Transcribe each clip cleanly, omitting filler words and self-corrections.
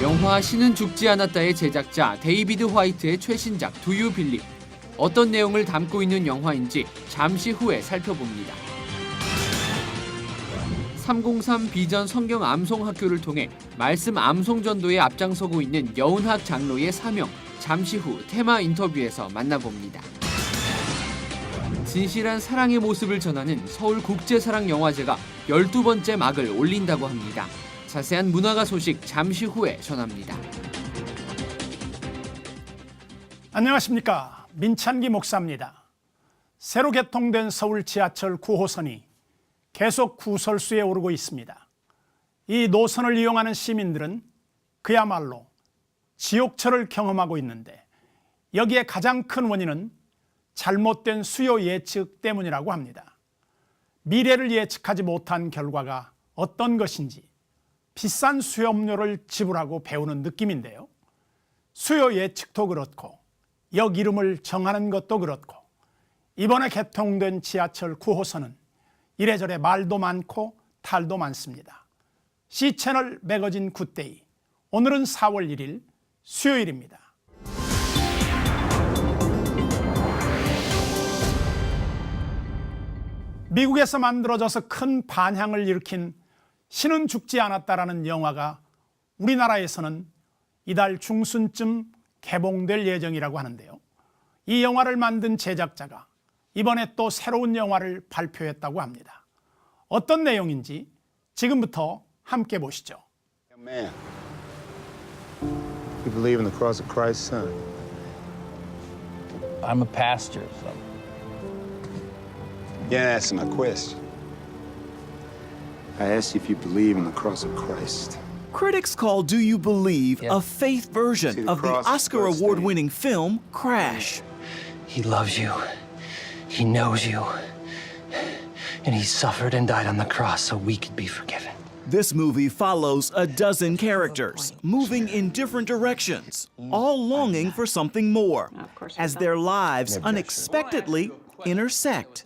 영화 신은 죽지 않았다의 제작자 데이비드 화이트의 최신작 Do You Believe. 어떤 내용을 담고 있는 영화인지 잠시 후에 살펴봅니다. 303 비전 성경 암송 학교를 통해 말씀 암송 전도에 앞장서고 있는 여운학 장로의 사명, 잠시 후 테마 인터뷰에서 만나봅니다. 진실한 사랑의 모습을 전하는 서울국제사랑영화제가 12번째 막을 올린다고 합니다. 자세한 문화가 소식 잠시 후에 전합니다. 안녕하십니까. 민찬기 목사입니다. 새로 개통된 서울 지하철 9호선이 계속 구설수에 오르고 있습니다. 이 노선을 이용하는 시민들은 그야말로 지옥철을 경험하고 있는데 여기에 가장 큰 원인은 잘못된 수요 예측 때문이라고 합니다. 미래를 예측하지 못한 결과가 어떤 것인지 비싼 수염료를 지불하고 배우는 느낌인데요. 수요 예측도 그렇고 역 이름을 정하는 것도 그렇고 이번에 개통된 지하철 9호선은 이래저래 말도 많고 탈도 많습니다. C채널 매거진 굿데이, 오늘은 4월 1일 수요일입니다. 미국에서 만들어져서 큰 반향을 일으킨 신은 죽지 않았다라는 영화가 우리나라에서는 이달 중순쯤 개봉될 예정이라고 하는데요. 이 영화를 만든 제작자가 이번에 또 새로운 영화를 발표했다고 합니다. 어떤 내용인지 지금부터 함께 보시죠. Man, you believe in the cross of Christ's son? I'm a pastor, so. You didn't answer my question. I asked you if you believe in the cross of Christ. Critics call Do You Believe Yeah. a faith See version the of the cross, Oscar Christ, award-winning film Crash. He loves you. He knows you. And he suffered and died on the cross so we could be forgiven. This movie follows a dozen characters moving in different directions, all longing for something more, as their lives unexpectedly intersect.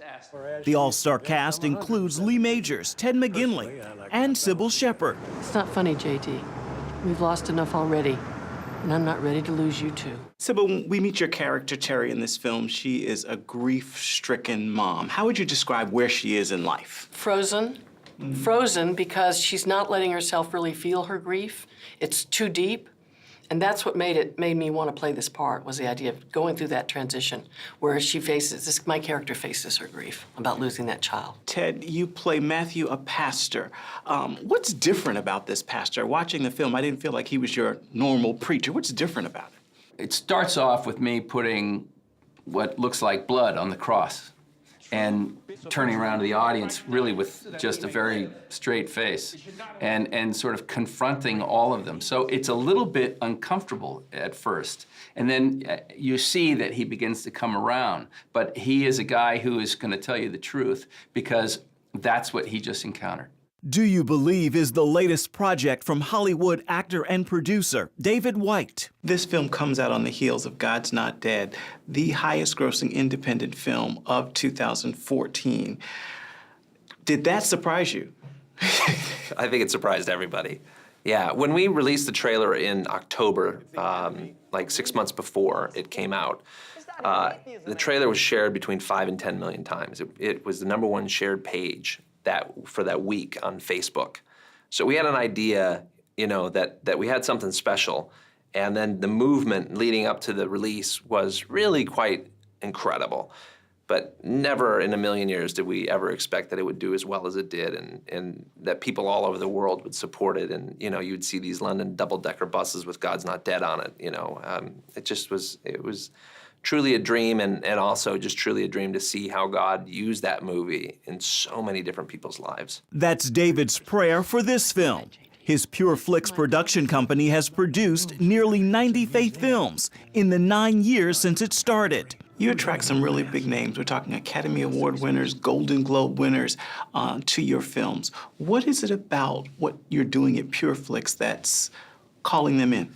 The all-star cast includes Lee Majors, Ted McGinley, and Sybil Shepherd. It's not funny, JD. We've lost enough already, and I'm not ready to lose you too. Sybil, when we meet your character, Terry, in this film, she is a grief-stricken mom. How would you describe where she is in life? Frozen. Frozen because she's not letting herself really feel her grief. It's too deep. And that's what made me want to play this part, was the idea of going through that transition where my character faces her grief about losing that child. Ted, you play Matthew, a pastor. What's different about this pastor? Watching the film, I didn't feel like he was your normal preacher. What's different about it? It starts off with me putting what looks like blood on the cross and turning around to the audience really with just a very straight face and sort of confronting all of them. So it's a little bit uncomfortable at first. And then you see that he begins to come around. But he is a guy who is going to tell you the truth because that's what he just encountered. Do You Believe is the latest project from Hollywood actor and producer David White. This film comes out on the heels of God's Not Dead, the highest-grossing independent film of 2014. Did that surprise you? I think it surprised everybody. Yeah, when we released the trailer in October, like 6 months before it came out, the trailer was shared between 5 and 10 million times. It was the #1 shared page for that week on Facebook. So we had an idea, that we had something special, and then the movement leading up to the release was really quite incredible. But never in a million years did we ever expect that it would do as well as it did, and that people all over the world would support it. And you'd see these London double-decker buses with God's Not Dead on it. It was truly a dream, and also just truly a dream to see how God used that movie in so many different people's lives. That's David's prayer for this film. His Pure Flix production company has produced nearly 90 faith films in the 9 years since it started. You attract some really big names. We're talking Academy Award winners, Golden Globe winners to your films. What is it about what you're doing at Pure Flix that's calling them in?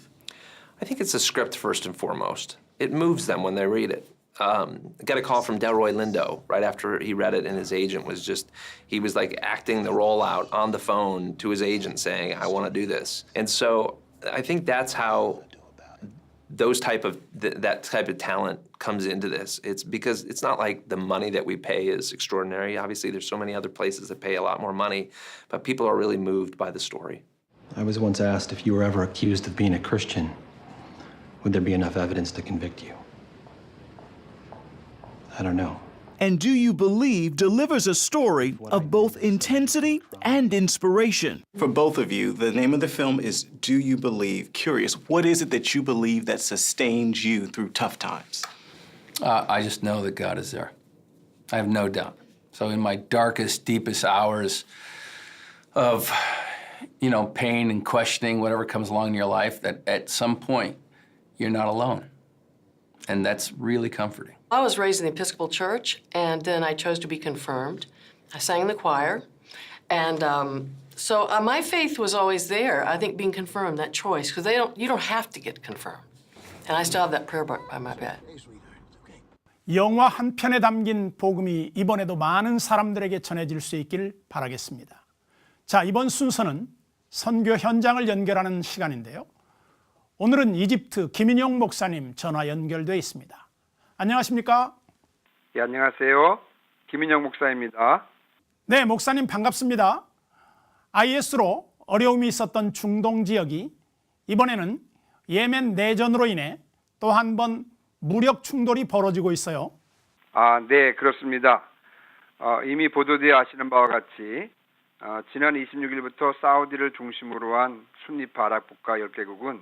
I think it's a script first and foremost. It moves them when they read it. I got a call from Delroy Lindo right after he read it, and his agent was he was like acting the role out on the phone to his agent saying, I want to do this. And so I think that's how those type of that type of talent comes into this. It's because it's not like the money that we pay is extraordinary. Obviously, there's so many other places that pay a lot more money, but people are really moved by the story. I was once asked if you were ever accused of being a Christian, would there be enough evidence to convict you? I don't know. And Do You Believe delivers a story of both intensity and inspiration. For both of you, the name of the film is Do You Believe? Curious, what is it that you believe that sustains you through tough times? I just know that God is there. I have no doubt. So in my darkest, deepest hours of, pain and questioning, whatever comes along in your life, that at some point, you're not alone. And that's really comforting. I was raised in the Episcopal Church, and then I chose to be confirmed. I sang in the choir, and so my faith was always there. I think being confirmed, that choice, because you don't have to get confirmed. And I still have that prayer book by my bed. 영화 한 편에 담긴 복음이 이번에도 많은 사람들에게 전해질 수 있길 바라겠습니다. 자, 이번 순서는 선교 현장을 연결하는 시간인데요. 오늘은 이집트 김인용 목사님 전화 연결돼 있습니다. 안녕하십니까? 예, 안녕하세요. 김인영 목사입니다. 네, 목사님 반갑습니다. IS로 어려움이 있었던 중동 지역이 이번에는 예멘 내전으로 인해 또 한 번 무력 충돌이 벌어지고 있어요. 네, 그렇습니다. 이미 보도되어 아시는 바와 같이 지난 26일부터 사우디를 중심으로 한 순니파 아랍 국가 10개국은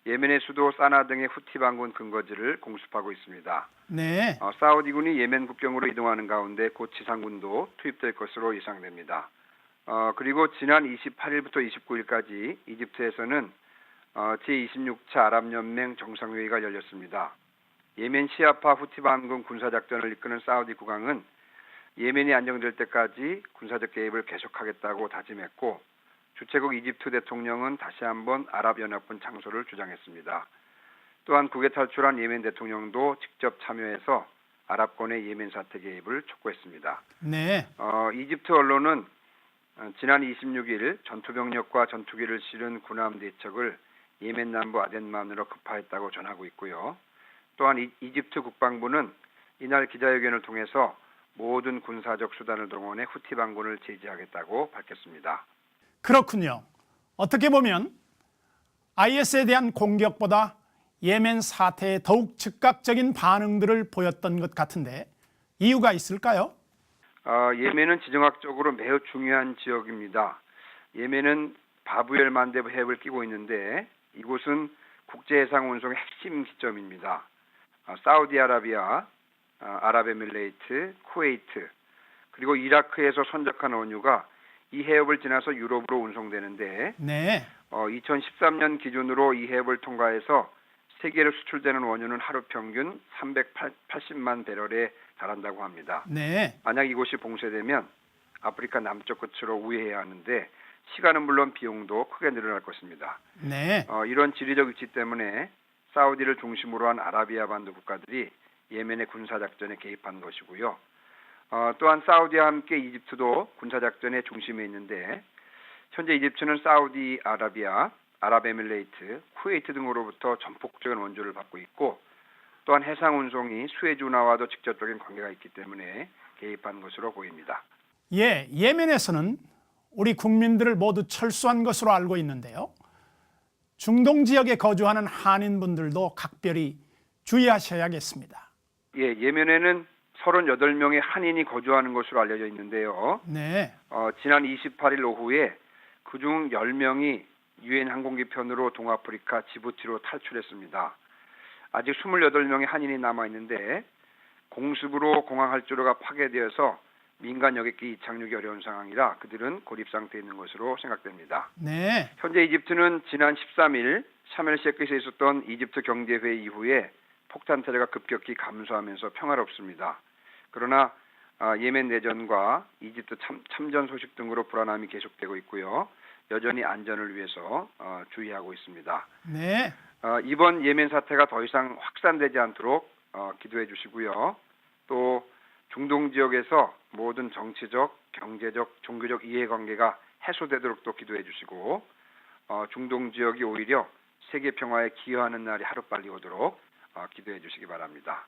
예멘의 수도 사나 등의 후티 반군 근거지를 공습하고 있습니다. 네. 사우디군이 예멘 국경으로 이동하는 가운데 곧 지상군도 투입될 것으로 예상됩니다. 그리고 지난 28일부터 29일까지 이집트에서는 제26차 아랍연맹 정상회의가 열렸습니다. 예멘 시아파 후티 반군 군사작전을 이끄는 사우디 국왕은 예멘이 안정될 때까지 군사적 개입을 계속하겠다고 다짐했고 주최국 이집트 대통령은 다시 한번 아랍연합군 창설을 주장했습니다. 또한 국외 탈출한 예멘 대통령도 직접 참여해서 아랍권의 예멘 사태 개입을 촉구했습니다. 네. 이집트 언론은 지난 26일 전투병력과 전투기를 실은 군함 4척을 예멘 남부 아덴만으로 급파했다고 전하고 있고요. 또한 이집트 국방부는 이날 기자회견을 통해서 모든 군사적 수단을 동원해 후티 반군을 제지하겠다고 밝혔습니다. 그렇군요. 어떻게 보면 IS에 대한 공격보다 예멘 사태에 더욱 즉각적인 반응들을 보였던 것 같은데 이유가 있을까요? 예멘은 지정학적으로 매우 중요한 지역입니다. 예멘은 바브엘 만데브 해협을 끼고 있는데 이곳은 국제해상 운송의 핵심 기점입니다. 사우디아라비아, 아랍에미레이트, 쿠웨이트, 그리고 이라크에서 선적한 원유가 이 해협을 지나서 유럽으로 운송되는데 네. 2013년 기준으로 이 해협을 통과해서 세계로 수출되는 원유는 하루 평균 380만 배럴에 달한다고 합니다. 네. 만약 이곳이 봉쇄되면 아프리카 남쪽 끝으로 우회해야 하는데 시간은 물론 비용도 크게 늘어날 것입니다. 네. 이런 지리적 위치 때문에 사우디를 중심으로 한 아라비아 반도 국가들이 예멘의 군사작전에 개입한 것이고요. 또한 사우디와 함께 이집트도 군사작전의 중심에 있는데 현재 이집트는 사우디아라비아, 아랍에미레이트, 쿠웨이트 등으로부터 전폭적인 원조를 받고 있고 또한 해상 운송이 수에즈 운하와도 직접적인 관계가 있기 때문에 개입한 것으로 보입니다. 예, 예멘에서는 우리 국민들을 모두 철수한 것으로 알고 있는데요. 중동 지역에 거주하는 한인분들도 각별히 주의하셔야겠습니다. 예, 예멘에는 38명의 한인이 거주하는 것으로 알려져 있는데요. 네. 지난 28일 오후에 그중 10명이 유엔 항공기 편으로 동아프리카 지부티로 탈출했습니다. 아직 28명의 한인이 남아있는데 공습으로 공항 활주로가 파괴되어서 민간 여객기 착륙이 어려운 상황이라 그들은 고립 상태에 있는 것으로 생각됩니다. 네. 현재 이집트는 지난 13일 샤멜셰크에서 있었던 이집트 경제회의 이후에 폭탄 테러가 급격히 감소하면서 평화롭습니다. 그러나 예멘 내전과 이집트 참전 소식 등으로 불안함이 계속되고 있고요. 여전히 안전을 위해서 주의하고 있습니다. 네. 이번 예멘 사태가 더 이상 확산되지 않도록 기도해 주시고요. 또 중동 지역에서 모든 정치적, 경제적, 종교적 이해관계가 해소되도록 또 기도해 주시고 중동 지역이 오히려 세계 평화에 기여하는 날이 하루빨리 오도록 기도해 주시기 바랍니다.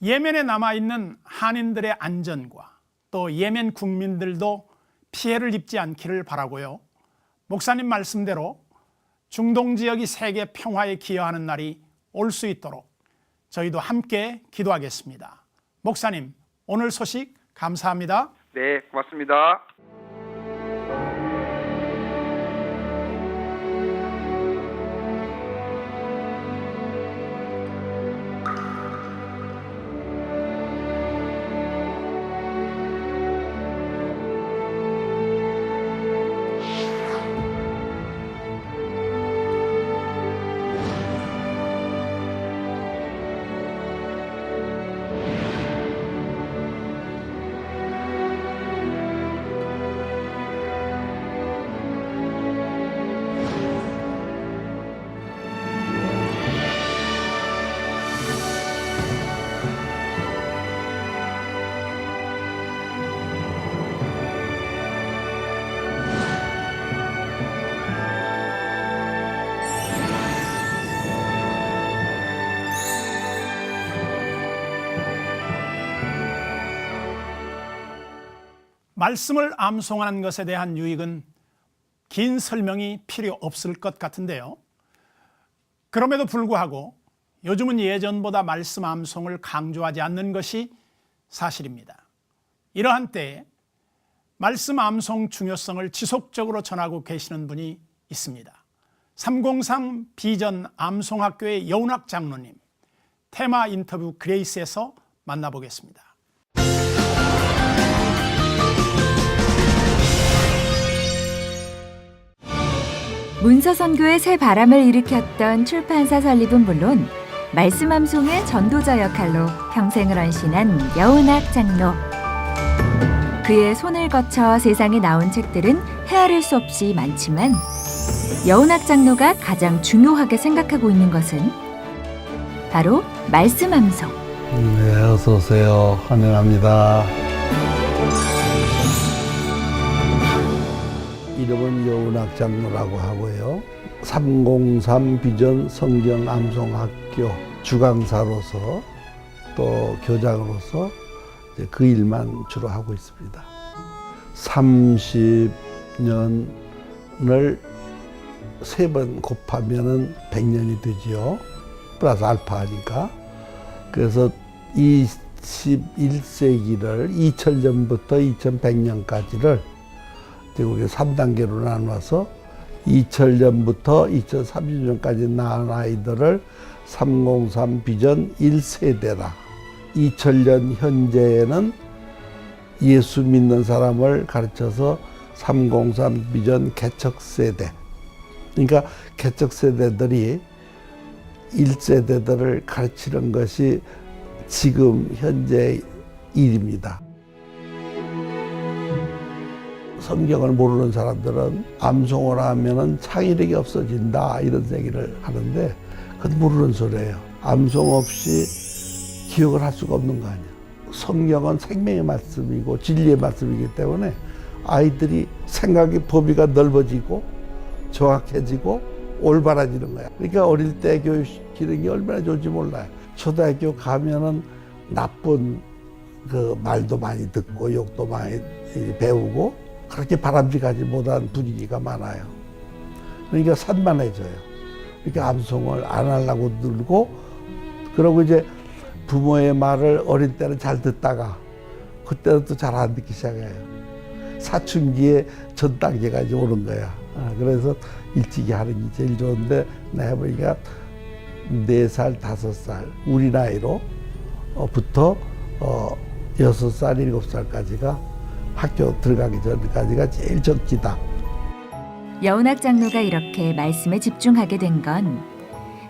예멘에 남아있는 한인들의 안전과 또 예멘 국민들도 피해를 입지 않기를 바라고요. 목사님 말씀대로 중동 지역이 세계 평화에 기여하는 날이 올 수 있도록 저희도 함께 기도하겠습니다. 목사님, 오늘 소식 감사합니다. 네, 고맙습니다. 말씀을 암송하는 것에 대한 유익은 긴 설명이 필요 없을 것 같은데요. 그럼에도 불구하고 요즘은 예전보다 말씀 암송을 강조하지 않는 것이 사실입니다. 이러한 때에 말씀 암송 중요성을 지속적으로 전하고 계시는 분이 있습니다. 303 비전 암송학교의 여운학 장로님, 테마 인터뷰 그레이스에서 만나보겠습니다. 문서선교의 새 바람을 일으켰던 출판사 설립은 물론 말씀 암송의 전도자 역할로 평생을 헌신한 여운학 장로. 그의 손을 거쳐 세상에 나온 책들은 헤아릴 수 없이 많지만 여운학 장로가 가장 중요하게 생각하고 있는 것은 바로 말씀 암송. 네, 어서 오세요. 환영합니다. 이름은 여운학 장로라고 하고요. 303 비전 성경 암송학교 주강사로서 또 교장으로서 그 일만 주로 하고 있습니다. 30년을 3번 곱하면은 100년이 되지요. 플러스 알파니까. 그래서 21세기를 2000년부터 2100년까지를 우리가 3단계로 나눠서 2000년부터 2030년까지 낳은 아이들을 303 비전 1세대라. 2000년 현재에는 예수 믿는 사람을 가르쳐서 303 비전 개척 세대. 그러니까 개척 세대들이 1세대들을 가르치는 것이 지금 현재 일입니다. 성경을 모르는 사람들은 암송을 하면은 창의력이 없어진다 이런 얘기를 하는데 그건 모르는 소리예요. 암송 없이 기억을 할 수가 없는 거 아니야. 성경은 생명의 말씀이고 진리의 말씀이기 때문에 아이들이 생각의 범위가 넓어지고 정확해지고 올바라지는 거야. 그러니까 어릴 때 교육시키는 게 얼마나 좋은지 몰라요. 초등학교 가면은 나쁜 그 말도 많이 듣고 욕도 많이 배우고 그렇게 바람직하지 못한 분위기가 많아요. 그러니까 산만해져요. 그러니까 암송을 안 하려고 들고 그러고 이제 부모의 말을 어릴 때는 잘 듣다가 그때는 또 잘 안 듣기 시작해요. 사춘기의 전 단계가 이제 오는 거야. 그래서 일찍이 하는 게 제일 좋은데 나 해보니까 4살, 5살 우리 나이로 부터 6살, 7살까지가 학교 들어가기 전까지가 제일 적기다. 여운학 장로가 이렇게 말씀에 집중하게 된 건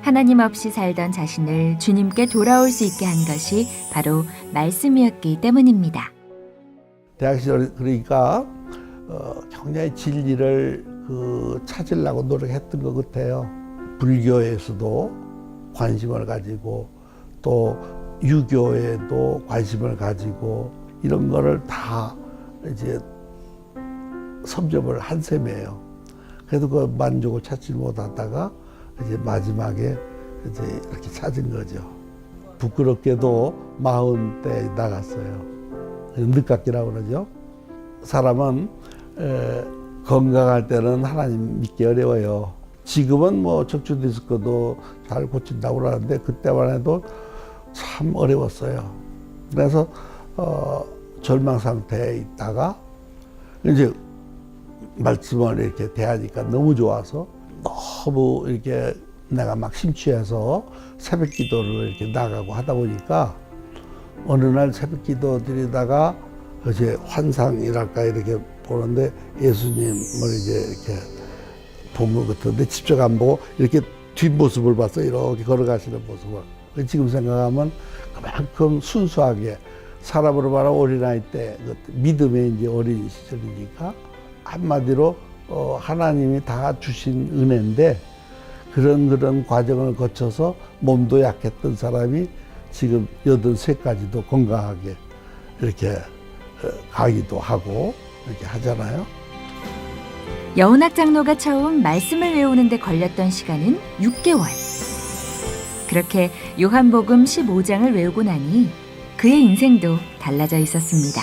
하나님 없이 살던 자신을 주님께 돌아올 수 있게 한 것이 바로 말씀이었기 때문입니다. 대학 시절 그러니까 굉장히 진리를 찾으려고 노력했던 것 같아요. 불교에서도 관심을 가지고 또 유교에도 관심을 가지고 이런 거를 다 이제 섭렵을 한 셈이에요. 그래도 그 만족을 찾지 못하다가 이제 마지막에 이제 이렇게 찾은 거죠. 부끄럽게도 40대에 나갔어요. 늦깎이라고 그러죠. 사람은 건강할 때는 하나님 믿기 어려워요. 지금은 뭐 척추 디스크도 잘 고친다고 그러는데 그때만 해도 참 어려웠어요. 그래서 절망 상태에 있다가 이제 말씀을 이렇게 대하니까 너무 좋아서 너무 이렇게 내가 막 심취해서 새벽 기도를 이렇게 나가고 하다 보니까 어느 날 새벽 기도 드리다가 이제 환상이랄까 이렇게 보는데 예수님을 이제 이렇게 본 것 같은데 직접 안 보고 이렇게 뒷모습을 봤어. 이렇게 걸어가시는 모습을. 지금 생각하면 그만큼 순수하게 사람으로 말하면 어린아이 때 믿음의 이제 어린 시절이니까 한마디로 하나님이 다 주신 은혜인데 그런 과정을 거쳐서 몸도 약했던 사람이 지금 83까지도 건강하게 이렇게 가기도 하고 이렇게 하잖아요. 여운학 장로가 처음 말씀을 외우는 데 걸렸던 시간은 6개월. 그렇게 요한복음 15장을 외우고 나니 그의 인생도 달라져 있었습니다.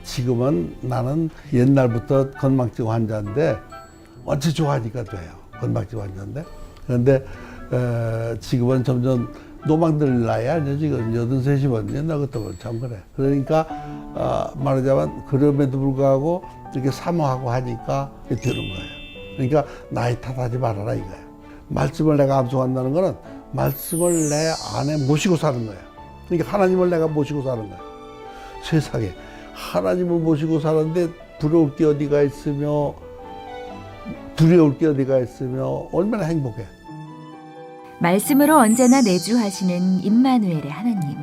지금은 나는 옛날부터 건망증 환자인데 원체 좋아하니까 돼요. 건망증 환자인데. 그런데 지금은 점점 노망들 나이 아니야. 지금 83이면 옛날 같으면 참 그래. 그러니까 말하자면 그럼에도 불구하고 이렇게 사모하고 하니까 되는 거예요. 그러니까 나이 탓하지 말아라 이거예요. 말씀을 내가 암송한다는 거는 말씀을 내 안에 모시고 사는 거예요. 그러니까 하나님을 내가 모시고 사는 거예요. 세상에 하나님을 모시고 사는데 부러울 게 어디가 있으며 두려울 게 어디가 있으며 얼마나 행복해. 말씀으로 언제나 내주하시는 임마누엘의 하나님.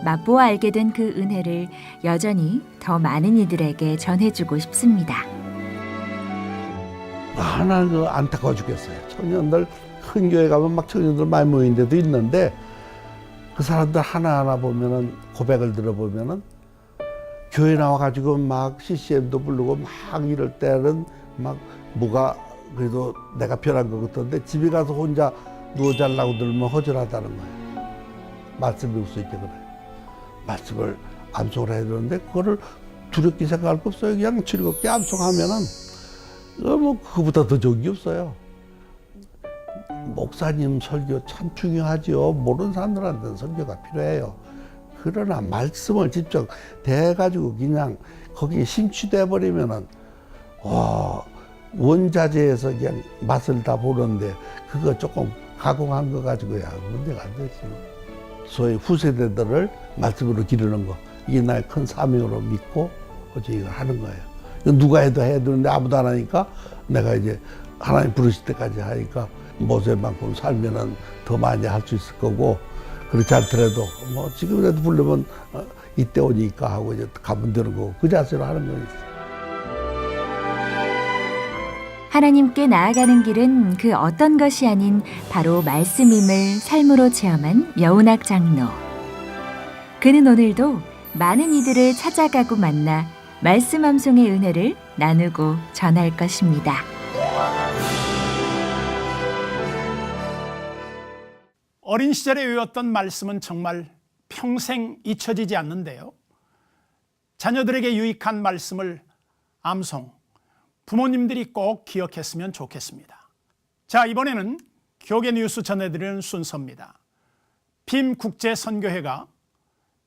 맛보아 알게 된 그 은혜를 여전히 더 많은 이들에게 전해주고 싶습니다. 하나 안타까워 죽겠어요. 청년들 큰 교회 가면 막 청년들 많이 모인 데도 있는데 그 사람들 하나하나 보면은 고백을 들어보면은 교회 나와가지고 막 CCM도 부르고 막 이럴 때는 막 뭐가 그래도 내가 편한 것 같던데 집에 가서 혼자 누워 자려고 들으면 허전하다는 거예요. 말씀 배울 수 있게 그래. 말씀을 암송을 해야 되는데 그거를 두렵게 생각할 거 없어요. 그냥 즐겁게 암송하면은 뭐 그거보다 더 좋은 게 없어요. 목사님 설교 참 중요하죠. 모르는 사람들한테는 설교가 필요해요. 그러나 말씀을 직접 대가지고 그냥 거기에 심취돼 버리면은 원자재에서 그냥 맛을 다 보는데 그거 조금 가공한 거 가지고야 문제가 안 되지. 소위 후세대들을 말씀으로 기르는 거 이게 나의 큰 사명으로 믿고 어제 이걸 하는 거예요. 누가 해도 해야 되는데 아무도 안 하니까 내가 이제 하나님 부르실 때까지 하니까 모세만큼 살면은 더 많이 할 수 있을 거고 그렇지 않더라도 뭐 지금이라도 부르면 이때 오니까 하고 이제 가면 되는 거고 그 자세로 하는 거예요. 하나님께 나아가는 길은 그 어떤 것이 아닌 바로 말씀임을 삶으로 체험한 여운학 장로. 그는 오늘도 많은 이들을 찾아가고 만나 말씀 암송의 은혜를 나누고 전할 것입니다. 어린 시절에 외웠던 말씀은 정말 평생 잊혀지지 않는데요. 자녀들에게 유익한 말씀을 암송, 부모님들이 꼭 기억했으면 좋겠습니다. 자, 이번에는 교계 뉴스 전해드리는 순서입니다. 빔 국제선교회가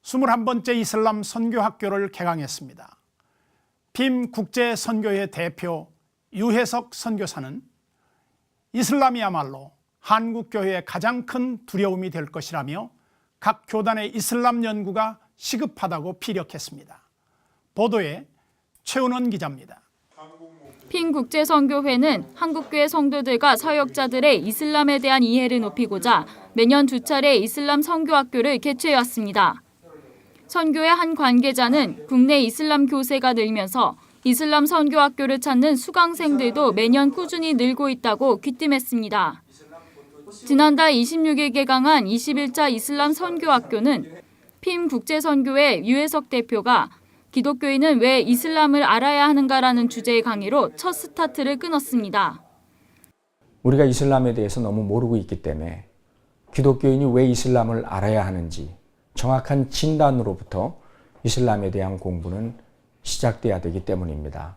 21번째 이슬람 선교학교를 개강했습니다. 빔 국제선교회 대표 유혜석 선교사는 이슬람이야말로 한국교회의 가장 큰 두려움이 될 것이라며 각 교단의 이슬람 연구가 시급하다고 피력했습니다. 보도에 최은원 기자입니다. 빔 국제선교회는 한국교회 성도들과 사역자들의 이슬람에 대한 이해를 높이고자 매년 2차례 이슬람 선교학교를 개최해왔습니다. 선교회 한 관계자는 국내 이슬람 교세가 늘면서 이슬람 선교학교를 찾는 수강생들도 매년 꾸준히 늘고 있다고 귀띔했습니다. 지난달 26일 개강한 21차 이슬람 선교학교는 빔 국제선교회 유혜석 대표가 기독교인은 왜 이슬람을 알아야 하는가라는 주제의 강의로 첫 스타트를 끊었습니다. 우리가 이슬람에 대해서 너무 모르고 있기 때문에 기독교인이 왜 이슬람을 알아야 하는지 정확한 진단으로부터 이슬람에 대한 공부는 시작돼야 되기 때문입니다.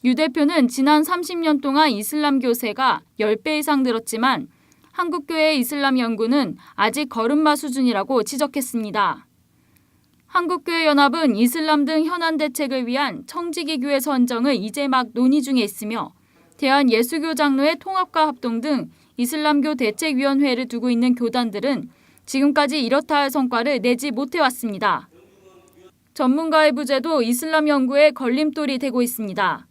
유 대표는 지난 30년 동안 이슬람 교세가 10배 이상 늘었지만 한국교회 이슬람 연구는 아직 걸음마 수준이라고 지적했습니다. 한국교회연합은 이슬람 등 현안 대책을 위한 청지기 교회 선정을 이제 막 논의 중에 있으며 대한예수교 장로회 통합과 합동 등 이슬람교 대책위원회를 두고 있는 교단들은 지금까지 이렇다 할 성과를 내지 못해왔습니다. 전문가의 부재도 이슬람 연구에 걸림돌이 되고 있습니다.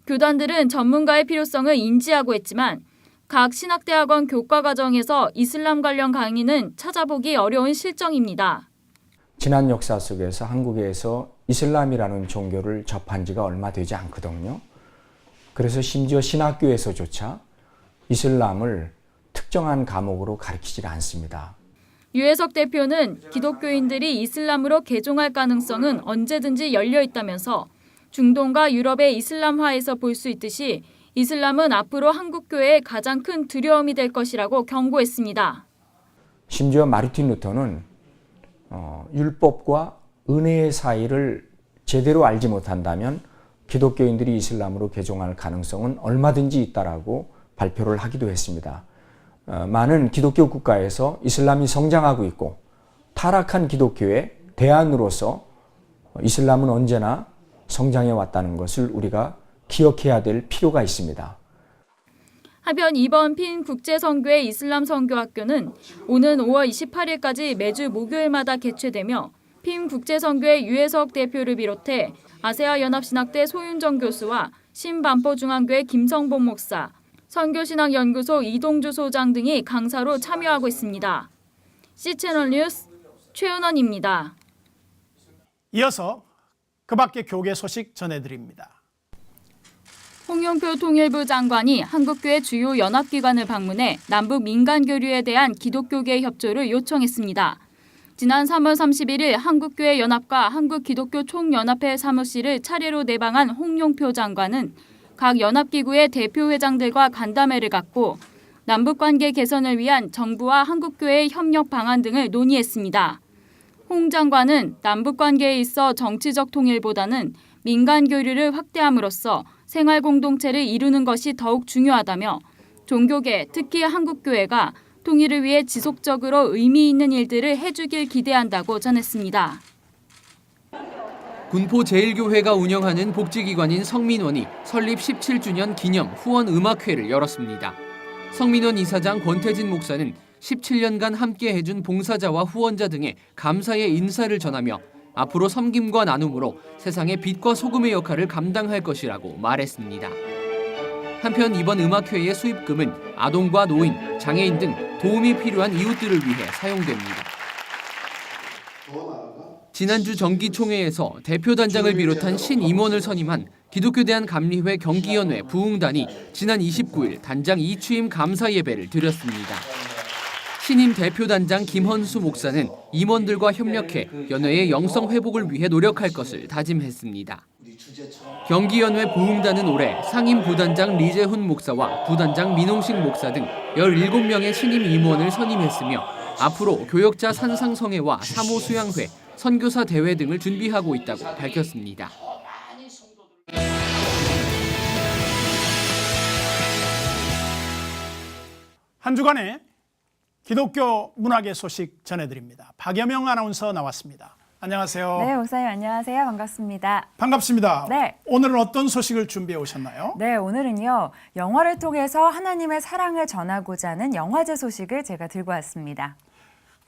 교단들은 전문가의 필요성을 인지하고 있지만 각 신학대학원 교과과정에서 이슬람 관련 강의는 찾아보기 어려운 실정입니다. 지난 역사 속에서 한국에서 이슬람이라는 종교를 접한 지가 얼마 되지 않거든요. 그래서 심지어 신학교에서조차 이슬람을 특정한 과목으로 가르치질 않습니다. 유해석 대표는 기독교인들이 이슬람으로 개종할 가능성은 언제든지 열려 있다면서 중동과 유럽의 이슬람화에서 볼 수 있듯이 이슬람은 앞으로 한국교회의 가장 큰 두려움이 될 것이라고 경고했습니다. 심지어 마르틴 루터는 율법과 은혜의 사이를 제대로 알지 못한다면 기독교인들이 이슬람으로 개종할 가능성은 얼마든지 있다라고 발표를 하기도 했습니다. 많은 기독교 국가에서 이슬람이 성장하고 있고 타락한 기독교의 대안으로서 이슬람은 언제나 성장해 왔다는 것을 우리가 기억해야 될 필요가 있습니다. 한편 이번 핀 국제선교회 이슬람 선교학교는 오는 5월 28일까지 매주 목요일마다 개최되며 핀 국제선교회 유해석 대표를 비롯해 아세아 연합신학대 소윤정 교수와 신반포중앙교회 김성봉 목사, 선교신학연구소 이동주 소장 등이 강사로 참여하고 있습니다. C채널 뉴스 최은원입니다. 이어서 그 밖의 교계 소식 전해드립니다. 홍영표 통일부 장관이 한국교회 주요 연합기관을 방문해 남북 민간교류에 대한 기독교계 협조를 요청했습니다. 지난 3월 31일 한국교회 연합과 한국기독교 총연합회 사무실을 차례로 내방한 홍영표 장관은 각 연합기구의 대표회장들과 간담회를 갖고 남북관계 개선을 위한 정부와 한국교회의 협력 방안 등을 논의했습니다. 홍 장관은 남북관계에 있어 정치적 통일보다는 민간교류를 확대함으로써 생활공동체를 이루는 것이 더욱 중요하다며 종교계, 특히 한국교회가 통일을 위해 지속적으로 의미 있는 일들을 해주길 기대한다고 전했습니다. 군포 제1교회가 운영하는 복지기관인 성민원이 설립 17주년 기념 후원 음악회를 열었습니다. 성민원 이사장 권태진 목사는 17년간 함께 해준 봉사자와 후원자 등의 감사의 인사를 전하며 앞으로 섬김과 나눔으로 세상의 빛과 소금의 역할을 감당할 것이라고 말했습니다. 한편 이번 음악회의 수입금은 아동과 노인, 장애인 등 도움이 필요한 이웃들을 위해 사용됩니다. 지난주 정기총회에서 대표단장을 비롯한 신임원을 선임한 기독교대한감리회 경기연회 부흥단이 지난 29일 단장 2취임 감사 예배를 드렸습니다. 신임 대표단장 김헌수 목사는 임원들과 협력해 연회의 영성 회복을 위해 노력할 것을 다짐했습니다. 경기연회 부흥단은 올해 상임 부단장 리재훈 목사와 부단장 민홍식 목사 등 17명의 신임 임원을 선임했으며 앞으로 교역자 산상성회와 사모 수양회, 선교사 대회 등을 준비하고 있다고 밝혔습니다. 한 주간의 기독교 문학의 소식 전해드립니다. 박여명 아나운서 나왔습니다. 안녕하세요. 네, 목사님 안녕하세요. 반갑습니다. 반갑습니다. 네. 오늘은 어떤 소식을 준비해 오셨나요? 네, 오늘은요. 영화를 통해서 하나님의 사랑을 전하고자 하는 영화제 소식을 제가 들고 왔습니다.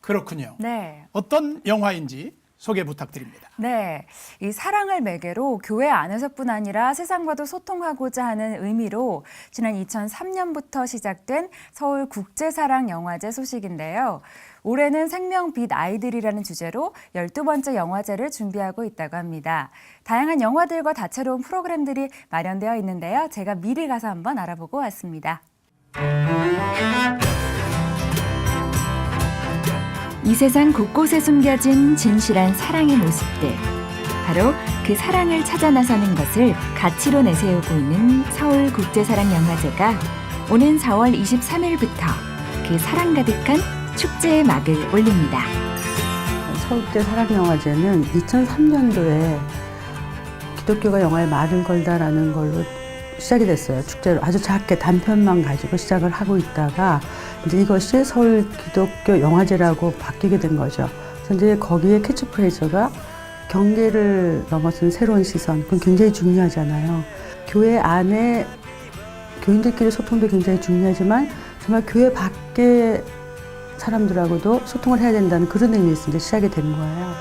그렇군요. 네. 어떤 영화인지 소개 부탁드립니다. 네, 이 사랑을 매개로 교회 안에서뿐 아니라 세상과도 소통하고자 하는 의미로 지난 2003년부터 시작된 서울 국제사랑영화제 소식인데요. 올해는 생명빛 아이들이라는 주제로 12번째 영화제를 준비하고 있다고 합니다. 다양한 영화들과 다채로운 프로그램들이 마련되어 있는데요. 제가 미리 가서 한번 알아보고 왔습니다. 이 세상 곳곳에 숨겨진 진실한 사랑의 모습들. 바로 그 사랑을 찾아 나서는 것을 가치로 내세우고 있는 서울국제사랑영화제가 오는 4월 23일부터 그 사랑 가득한 축제의 막을 올립니다. 서울국제사랑영화제는 2003년도에 기독교가 영화에 말을 걸다라는 걸로 시작이 됐어요. 축제로 아주 작게 단편만 가지고 시작을 하고 있다가 이제 이것이 서울 기독교 영화제라고 바뀌게 된 거죠. 그래서 이제 거기에 캐치프레이즈가 경계를 넘어선 새로운 시선, 그건 굉장히 중요하잖아요. 교회 안에 교인들끼리 소통도 굉장히 중요하지만 정말 교회 밖에 사람들하고도 소통을 해야 된다는 그런 의미에서 이제 시작이 된 거예요.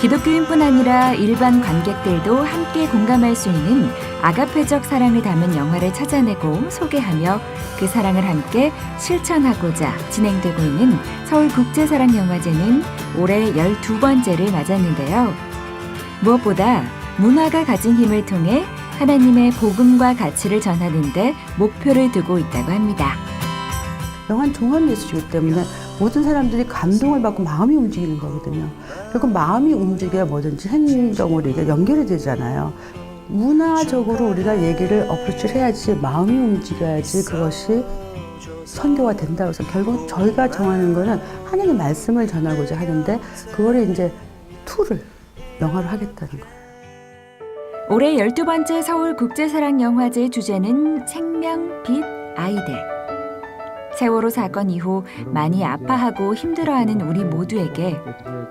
기독교인뿐 아니라 일반 관객들도 함께 공감할 수 있는 아가페적 사랑을 담은 영화를 찾아내고 소개하며 그 사랑을 함께 실천하고자 진행되고 있는 서울국제사랑영화제는 올해 12번째를 맞았는데요. 무엇보다 문화가 가진 힘을 통해 하나님의 복음과 가치를 전하는 데 목표를 두고 있다고 합니다. 영화는 종합예술이기 때문에 모든 사람들이 감동을 받고 마음이 움직이는 거거든요. 결국 마음이 움직여야 뭐든지 행동으로 이게 연결이 되잖아요. 문화적으로 우리가 얘기를 어프로치를 해야지 마음이 움직여야지 그것이 선교가 된다고 해서 결국 저희가 정하는 거는 하나님의 말씀을 전하고자 하는데 그거를 이제 툴을 영화로 하겠다는 거예요. 올해 12번째 서울국제사랑영화제 주제는 생명, 빛, 아이들. 세월호 사건 이후 많이 아파하고 힘들어하는 우리 모두에게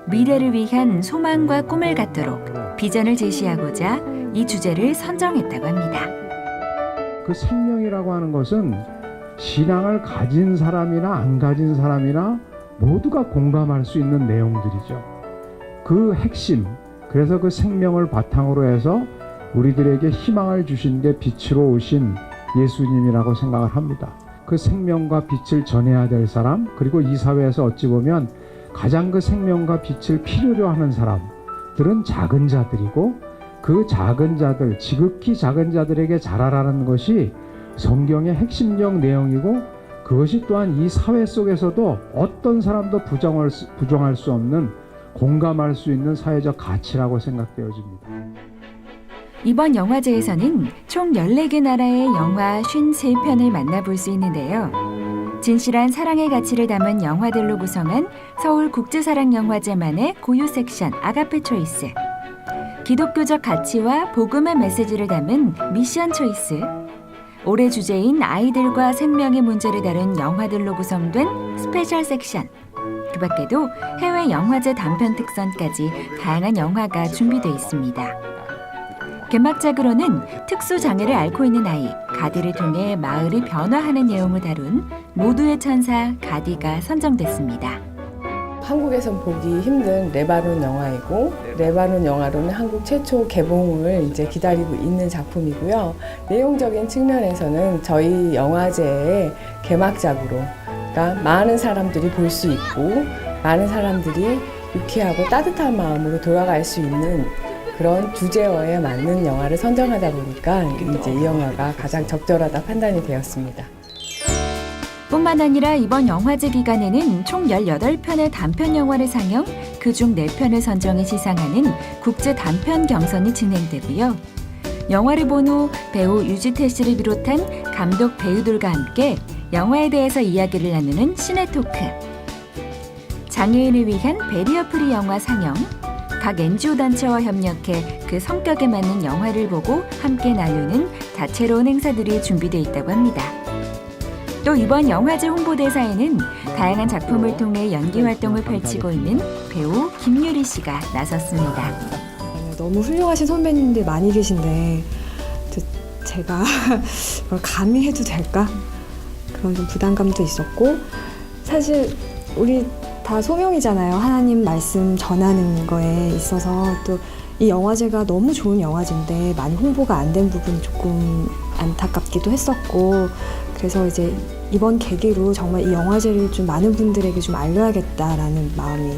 미래를 위한 소망과 꿈을 갖도록 비전을 제시하고자 이 주제를 선정했다고 합니다. 그 생명이라고 하는 것은 신앙을 가진 사람이나 안 가진 사람이나 모두가 공감할 수 있는 내용들이죠. 그 핵심, 그래서 그 생명을 바탕으로 해서 우리들에게 희망을 주신 게 빛으로 오신 예수님이라고 생각을 합니다. 그 생명과 빛을 전해야 될 사람, 그리고 이 사회에서 어찌 보면 가장 그 생명과 빛을 필요로 하는 사람들은 작은 자들이고 그 작은 자들, 지극히 작은 자들에게 잘하라는 것이 성경의 핵심적 내용이고 그것이 또한 이 사회 속에서도 어떤 사람도 부정할 수 없는 공감할 수 있는 사회적 가치라고 생각되어집니다. 이번 영화제에서는 총 14개 나라의 영화 53편을 만나볼 수 있는데요. 진실한 사랑의 가치를 담은 영화들로 구성한 서울국제사랑영화제만의 고유 섹션 아가페 초이스, 기독교적 가치와 복음의 메시지를 담은 미션 초이스, 올해 주제인 아이들과 생명의 문제를 다룬 영화들로 구성된 스페셜 섹션, 그 밖에도 해외 영화제 단편 특선까지 다양한 영화가 준비되어 있습니다. 개막작으로는 특수장애를 앓고 있는 아이 가디를 통해 마을이 변화하는 내용을 다룬 모두의 천사 가디가 선정됐습니다. 한국에선 보기 힘든 레바논 영화이고 레바논 영화로는 한국 최초 개봉을 이제 기다리고 있는 작품이고요. 내용적인 측면에서는 저희 영화제의 개막작으로 그러니까 많은 사람들이 볼 수 있고 많은 사람들이 유쾌하고 따뜻한 마음으로 돌아갈 수 있는 그런 주제어에 맞는 영화를 선정하다 보니까 이제 이 영화가 가장 적절하다 판단이 되었습니다. 뿐만 아니라 이번 영화제 기간에는 총 18편의 단편 영화를 상영, 그중 4편을 선정해 시상하는 국제 단편 경선이 진행되고요. 영화를 본 후 배우 유지태 씨를 비롯한 감독 배우들과 함께 영화에 대해서 이야기를 나누는 시네토크, 장애인을 위한 베리어 프리 영화 상영, 각 NGO 단체와 협력해 그 성격에 맞는 영화를 보고 함께 나누는 다채로운 행사들이 준비되어 있다고 합니다. 또 이번 영화제 홍보대사에는 다양한 작품을 통해 연기 활동을 펼치고 있는 배우 김유리 씨가 나섰습니다. 너무 훌륭하신 선배님들 많이 계신데 제가 이걸 감히 해도 될까? 그런 좀 부담감도 있었고 사실 우리 다 소명이잖아요. 하나님 말씀 전하는 거에 있어서 또 이 영화제가 너무 좋은 영화제인데 많이 홍보가 안 된 부분이 조금 안타깝기도 했었고 그래서 이제 이번 계기로 정말 이 영화제를 좀 많은 분들에게 좀 알려야겠다라는 마음이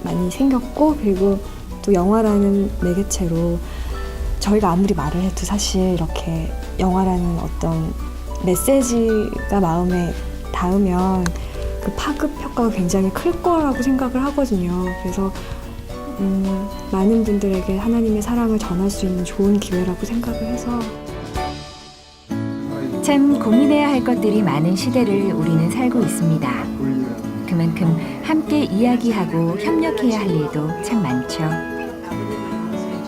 많이 생겼고 그리고 또 영화라는 매개체로 저희가 아무리 말을 해도 사실 이렇게 영화라는 어떤 메시지가 마음에 닿으면 그 파급 효과가 굉장히 클 거라고 생각을 하거든요. 그래서 많은 분들에게 하나님의 사랑을 전할 수 있는 좋은 기회라고 생각을 해서 참 고민해야 할 것들이 많은 시대를 우리는 살고 있습니다. 그만큼 함께 이야기하고 협력해야 할 일도 참 많죠.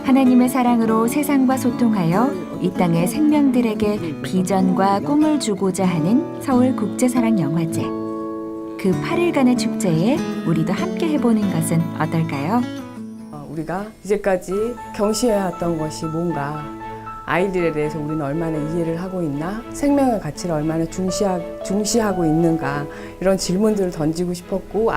하나님의 사랑으로 세상과 소통하여 이 땅의 생명들에게 비전과 꿈을 주고자 하는 서울국제사랑영화제. 그 8일간의 축제에 우리도 함께 해보는 것은 어떨까요? 우리가 이제까지 경시해왔던 것이 뭔가, 아이들에 대해서 우리는 얼마나 이해를 하고 있나, 생명의 가치를 얼마나 중시하고 있는가, 이런 질문들을 던지고 싶었고,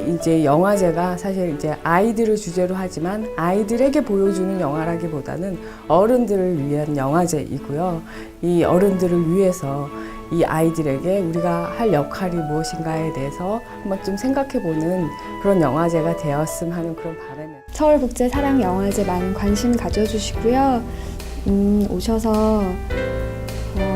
이제 영화제가 사실 이제 아이들을 주제로 하지만 아이들에게 보여주는 영화라기보다는 어른들을 위한 영화제이고요. 이 어른들을 위해서 이 아이들에게 우리가 할 역할이 무엇인가에 대해서 한번 좀 생각해보는 그런 영화제가 되었으면 하는 그런 바람을. 서울국제사랑영화제 많은 관심 가져주시고요. 오셔서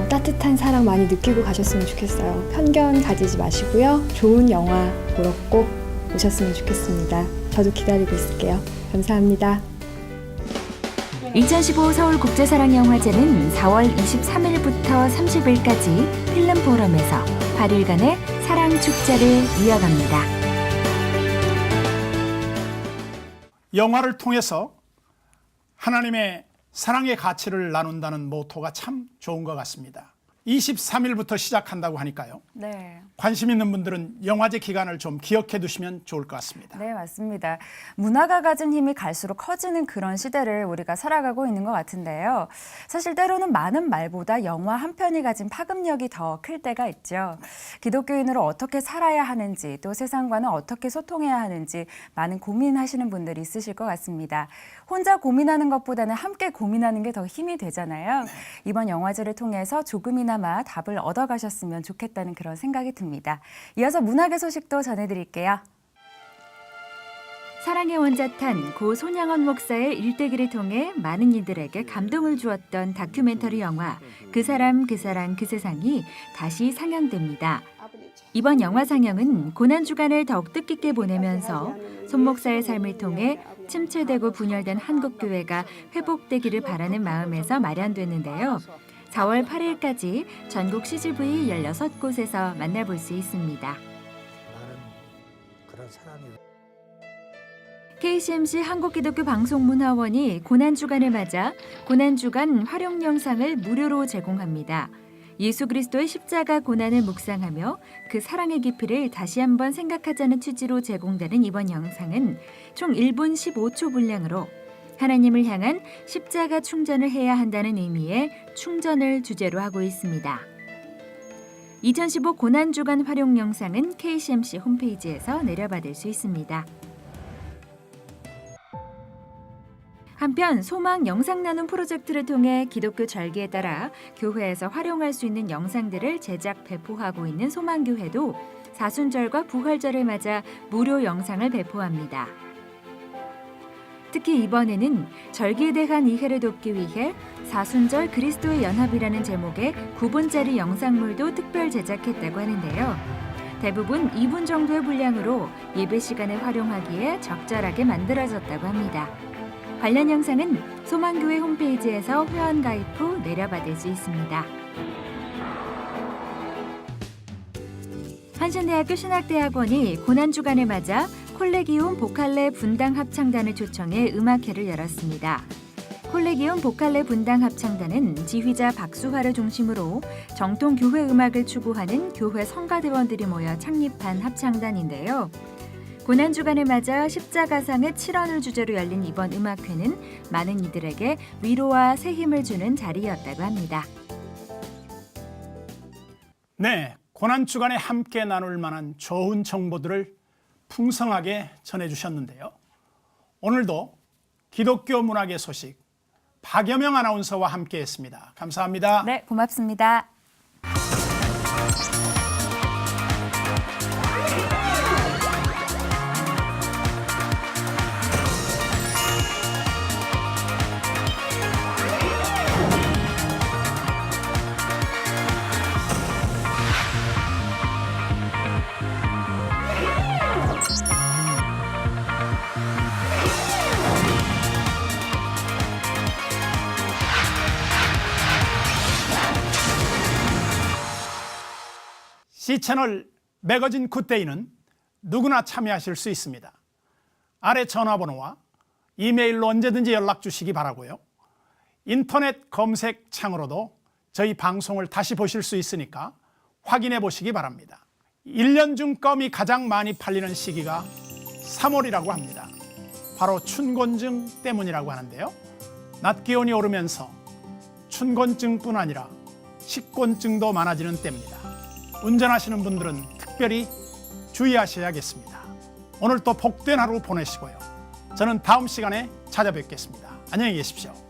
따뜻한 사랑 많이 느끼고 가셨으면 좋겠어요. 편견 가지지 마시고요. 좋은 영화 보러 꼭 오셨으면 좋겠습니다. 저도 기다리고 있을게요. 감사합니다. 2015 서울국제사랑영화제는 4월 23일부터 30일까지 필름포럼에서 8일간의 사랑축제를 이어갑니다. 영화를 통해서 하나님의 사랑의 가치를 나눈다는 모토가 참 좋은 것 같습니다. 23일부터 시작한다고 하니까요. 네. 관심 있는 분들은 영화제 기간을 좀 기억해 두시면 좋을 것 같습니다. 네, 맞습니다. 문화가 가진 힘이 갈수록 커지는 그런 시대를 우리가 살아가고 있는 것 같은데요. 사실 때로는 많은 말보다 영화 한 편이 가진 파급력이 더 클 때가 있죠. 기독교인으로 어떻게 살아야 하는지, 또 세상과는 어떻게 소통해야 하는지 많은 고민하시는 분들이 있으실 것 같습니다. 혼자 고민하는 것보다는 함께 고민하는 게 더 힘이 되잖아요. 이번 영화제를 통해서 조금이나마 답을 얻어가셨으면 좋겠다는 그런 생각이 듭니다. 이어서 문학의 소식도 전해드릴게요. 사랑의 원자탄 고 손양원 목사의 일대기를 통해 많은 이들에게 감동을 주었던 다큐멘터리 영화 그 사람 그 사랑 그 세상이 다시 상영됩니다. 이번 영화 상영은 고난주간을 더욱 뜻깊게 보내면서 손 목사의 삶을 통해 침체되고 분열된 한국교회가 회복되기를 바라는 마음에서 마련됐는데요. 4월 8일까지 전국 CGV 16곳에서 만나볼 수 있습니다. KCMC 한국기독교방송문화원이 고난주간을 맞아 고난주간 활용 영상을 무료로 제공합니다. 예수 그리스도의 십자가 고난을 묵상하며 그 사랑의 깊이를 다시 한번 생각하자는 취지로 제공되는 이번 영상은 총 1분 15초 분량으로 하나님을 향한 십자가 충전을 해야 한다는 의미의 충전을 주제로 하고 있습니다. 2015 고난주간 활용 영상은 KCMC 홈페이지에서 내려받을 수 있습니다. 한편 소망 영상 나눔 프로젝트를 통해 기독교 절기에 따라 교회에서 활용할 수 있는 영상들을 제작 배포하고 있는 소망교회도 사순절과 부활절을 맞아 무료 영상을 배포합니다. 특히 이번에는 절기에 대한 이해를 돕기 위해 사순절 그리스도의 연합이라는 제목의 9분짜리 영상물도 특별 제작했다고 하는데요. 대부분 2분 정도의 분량으로 예배 시간에 활용하기에 적절하게 만들어졌다고 합니다. 관련 영상은 소망교회 홈페이지에서 회원 가입 후 내려받을 수 있습니다. 한신대학교 신학대학원이 고난주간을 맞아 콜레기움 보칼레 분당 합창단을 초청해 음악회를 열었습니다. 콜레기움 보칼레 분당 합창단은 지휘자 박수화를 중심으로 정통 교회 음악을 추구하는 교회 성가대원들이 모여 창립한 합창단인데요. 고난주간을 맞아 십자가상의 7원을 주제로 열린 이번 음악회는 많은 이들에게 위로와 새 힘을 주는 자리였다고 합니다. 네, 고난주간에 함께 나눌 만한 좋은 정보들을 풍성하게 전해주셨는데요. 오늘도 기독교 문학의 소식 박여명 아나운서와 함께했습니다. 감사합니다. 네, 고맙습니다. C채널 매거진 굿데이는 누구나 참여하실 수 있습니다. 아래 전화번호와 이메일로 언제든지 연락 주시기 바라고요. 인터넷 검색 창으로도 저희 방송을 다시 보실 수 있으니까 확인해 보시기 바랍니다. 1년 중 껌이 가장 많이 팔리는 시기가 3월이라고 합니다. 바로 춘곤증 때문이라고 하는데요. 낮 기온이 오르면서 춘곤증뿐 아니라 식곤증도 많아지는 때입니다. 운전하시는 분들은 특별히 주의하셔야겠습니다. 오늘 또 복된 하루 보내시고요. 저는 다음 시간에 찾아뵙겠습니다. 안녕히 계십시오.